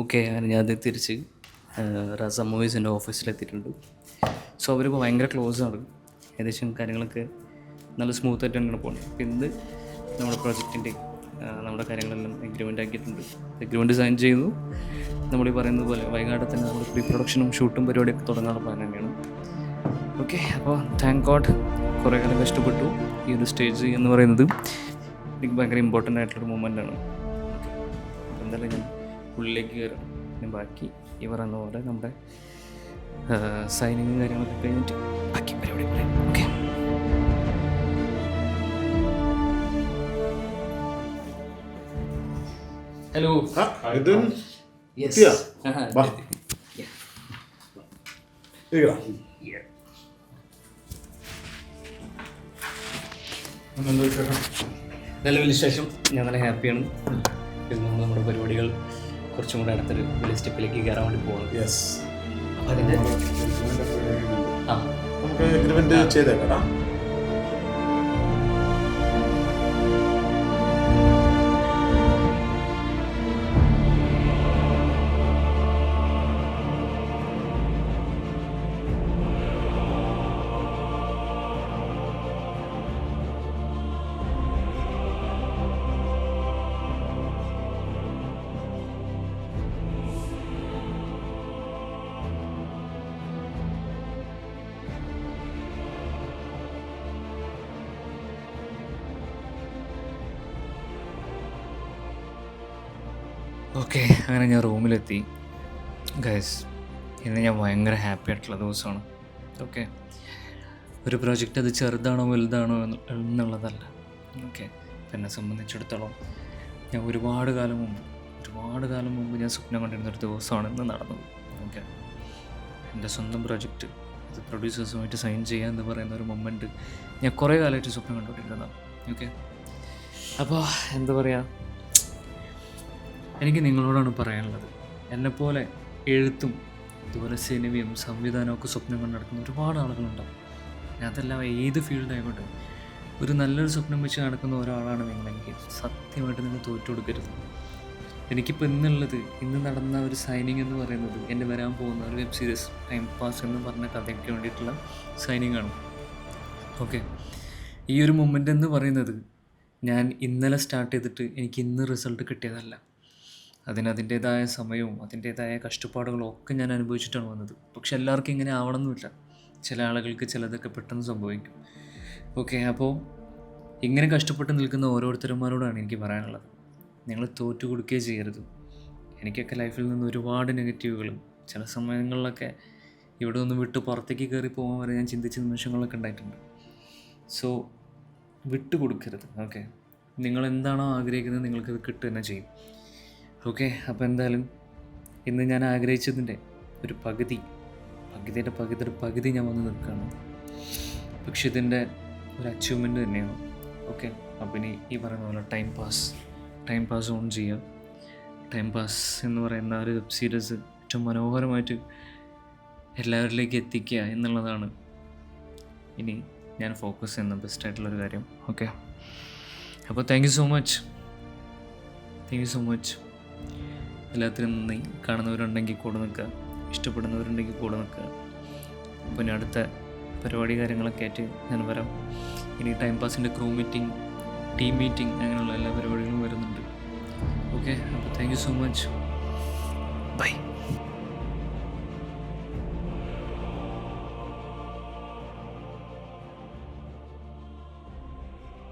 Okay, അങ്ങനെ ഞാൻ തിരിച്ച് റസ മൂവീസിൻ്റെ ഓഫീസിലെത്തിയിട്ടുണ്ട്. സോ അവരിപ്പോൾ ഭയങ്കര ക്ലോസാണ്. ഏകദേശം കാര്യങ്ങളൊക്കെ നല്ല സ്മൂത്തായിട്ട് തന്നെയാണ് പോകുന്നത്. അപ്പോൾ ഇന്ന് നമ്മുടെ പ്രൊജക്റ്റിൻ്റെ നമ്മുടെ കാര്യങ്ങളെല്ലാം എഗ്രിമെൻ്റ് ആക്കിയിട്ടുണ്ട്. എഗ്രിമെൻറ്റ് സൈൻ ചെയ്തു. നമ്മൾ ഈ പറയുന്നത് പോലെ വൈകാതെ തന്നെ നമ്മൾ പ്രീ പ്രൊഡക്ഷനും ഷൂട്ടും പരിപാടിയൊക്കെ തുടങ്ങാനുള്ള പ്ലാൻ തന്നെയാണ്. ഓക്കെ, അപ്പോൾ താങ്ക് ഗോഡ് കുറേ കാലം കഷ്ടപ്പെട്ടു. ഈ ഒരു സ്റ്റേജ് എന്ന് പറയുന്നത് എനിക്ക് ഭയങ്കര ഇമ്പോർട്ടൻ്റ് ആയിട്ടുള്ളൊരു മൂമെൻ്റാണ്. അപ്പോൾ എന്തായാലും ഞാൻ ഉള്ളിലേക്ക് കയറാം. പിന്നെ ബാക്കി ഈ പറയുന്ന പോലെ നമ്മുടെ സൈനിങ്ങും കാര്യങ്ങളൊക്കെ കഴിഞ്ഞിട്ട് ബാക്കി പരിപാടി പറയാം. Okay, hello. നല്ല വലിയ ശേഷം ഞാൻ നല്ല ഹാപ്പിയാണ്. ഇത് നമ്മൾ നമ്മുടെ പരിപാടികൾ കുറച്ചും കൂടെ അടുത്തൊരു വലിയ സ്റ്റെപ്പിലേക്ക് കയറാൻ വേണ്ടി പോകുന്നത്. അപ്പം അതിൻ്റെ നമുക്ക് എഗ്രിമെന്റ് ചെയ്തേക്കാം. ഓക്കെ, അങ്ങനെ ഞാൻ റൂമിലെത്തി. ഗൈസ്, ഇന്ന് ഞാൻ ഭയങ്കര ഹാപ്പി ആയിട്ടുള്ള ദിവസമാണ്. ഓക്കെ, ഒരു പ്രോജക്റ്റ് അത് ചെറുതാണോ വലുതാണോ എന്നുള്ളതല്ല. ഓക്കെ, എന്നെ സംബന്ധിച്ചിടത്തോളം ഞാൻ ഒരുപാട് കാലം മുമ്പ് ഞാൻ സ്വപ്നം കണ്ടിരുന്നൊരു ദിവസമാണ് ഇന്ന് നടന്നത്. ഓക്കെ, എൻ്റെ സ്വന്തം പ്രോജക്റ്റ് അത് പ്രൊഡ്യൂസേഴ്സുമായിട്ട് സൈൻ ചെയ്യുക എന്ന് പറയുന്ന ഒരു മൊമെൻറ്റ് ഞാൻ കുറേ കാലമായിട്ട് സ്വപ്നം കണ്ടുകൊണ്ടിരുന്നതാണ്. ഓക്കെ, അപ്പോൾ എന്താ പറയുക, എനിക്ക് നിങ്ങളോടാണ് പറയാനുള്ളത്. എന്നെപ്പോലെ എഴുത്തും അതുപോലെ സിനിമയും സംവിധാനമൊക്കെ സ്വപ്നം കൊണ്ട് നടക്കുന്ന ഒരുപാട് ആളുകളുണ്ടാവും. അതെല്ലാം ഏത് ഫീൽഡായിക്കോട്ടെ, ഒരു നല്ലൊരു സ്വപ്നം വെച്ച് നടക്കുന്ന ഒരാളാണ് നിങ്ങളെങ്കിൽ സത്യമായിട്ട് നിങ്ങൾ തോറ്റു കൊടുക്കരുത്. എനിക്കിപ്പോൾ ഇന്ന് നടന്ന ഒരു സൈനിങ് എന്ന് പറയുന്നത് എൻ്റെ വരാൻ പോകുന്ന ഒരു വെബ് സീരീസ് ടൈം പാസ് എന്ന് പറഞ്ഞ കഥയ്ക്ക് വേണ്ടിയിട്ടുള്ള സൈനിങ്ങാണ്. ഓക്കെ, ഈ ഒരു മൊമെൻ്റ് എന്ന് പറയുന്നത് ഞാൻ ഇന്നലെ സ്റ്റാർട്ട് ചെയ്തിട്ട് എനിക്ക് ഇന്ന് റിസൾട്ട് കിട്ടിയതല്ല. അതിൻ്റേതായ സമയവും അതിൻ്റേതായ കഷ്ടപ്പാടുകളും ഒക്കെ ഞാൻ അനുഭവിച്ചിട്ടാണ് വന്നത്. പക്ഷെ എല്ലാവർക്കും ഇങ്ങനെ ആവണമെന്നില്ല. ചില ആളുകൾക്ക് ചിലതൊക്കെ പെട്ടെന്ന് സംഭവിക്കും. ഓക്കെ, അപ്പോൾ ഇങ്ങനെ കഷ്ടപ്പെട്ട് നിൽക്കുന്ന ഓരോരുത്തരന്മാരോടാണ് എനിക്ക് പറയാനുള്ളത്. നിങ്ങൾ തോറ്റു കൊടുക്കുകയേ ചെയ്യരുത്. എനിക്കൊക്കെ ലൈഫിൽ നിന്ന് ഒരുപാട് നെഗറ്റീവുകളും ചില സമയങ്ങളിലൊക്കെ ഇവിടെ ഒന്ന് വിട്ട് പുറത്തേക്ക് കയറി പോകാൻ വരെ ഞാൻ ചിന്തിച്ച നിമിഷങ്ങളൊക്കെ ഉണ്ടായിട്ടുണ്ട്. സോ വിട്ടു കൊടുക്കരുത്. ഓക്കെ, നിങ്ങളെന്താണോ ആഗ്രഹിക്കുന്നത് നിങ്ങൾക്കത് കിട്ടുക തന്നെ ചെയ്യും. ഓക്കെ, അപ്പോൾ എന്തായാലും ഇന്ന് ഞാൻ ആഗ്രഹിച്ചതിൻ്റെ ഒരു പകുതി ഞാൻ വന്ന് നിൽക്കുകയാണ്. പക്ഷെ ഇതിൻ്റെ ഒരു അച്ചീവ്മെൻറ്റ് തന്നെയാണ്. ഓക്കെ, അപ്പോൾ ഇനി ഈ പറയുന്ന പോലെ ടൈം പാസ് ഓൺ ചെയ്യുക. ടൈം പാസ് എന്ന് പറയുന്ന ഒരു വെബ് സീരീസ് ഏറ്റവും മനോഹരമായിട്ട് എല്ലാവരിലേക്ക് എത്തിക്കുക എന്നുള്ളതാണ് ഇനി ഞാൻ ഫോക്കസ് ചെയ്യുന്ന ബെസ്റ്റായിട്ടുള്ളൊരു കാര്യം. ഓക്കെ, അപ്പോൾ താങ്ക് യു സോ മച്ച്. എല്ലാത്തിനും നന്ദി. കാണുന്നവരുണ്ടെങ്കിൽ കൂടെ നിൽക്കുക, ഇഷ്ടപ്പെടുന്നവരുണ്ടെങ്കിൽ കൂടെ നിൽക്കുക. അപ്പോൾ ഇനി അടുത്ത പരിപാടി കാര്യങ്ങളൊക്കെ ആയിട്ട് ഞാൻ വരാം. ഇനി ടൈം പാസിൻ്റെ ക്രൂ മീറ്റിംഗ്, ടീം മീറ്റിംഗ്, അങ്ങനെയുള്ള എല്ലാ പരിപാടികളും വരുന്നുണ്ട്. ഓക്കെ, അപ്പോൾ thank you so much. By.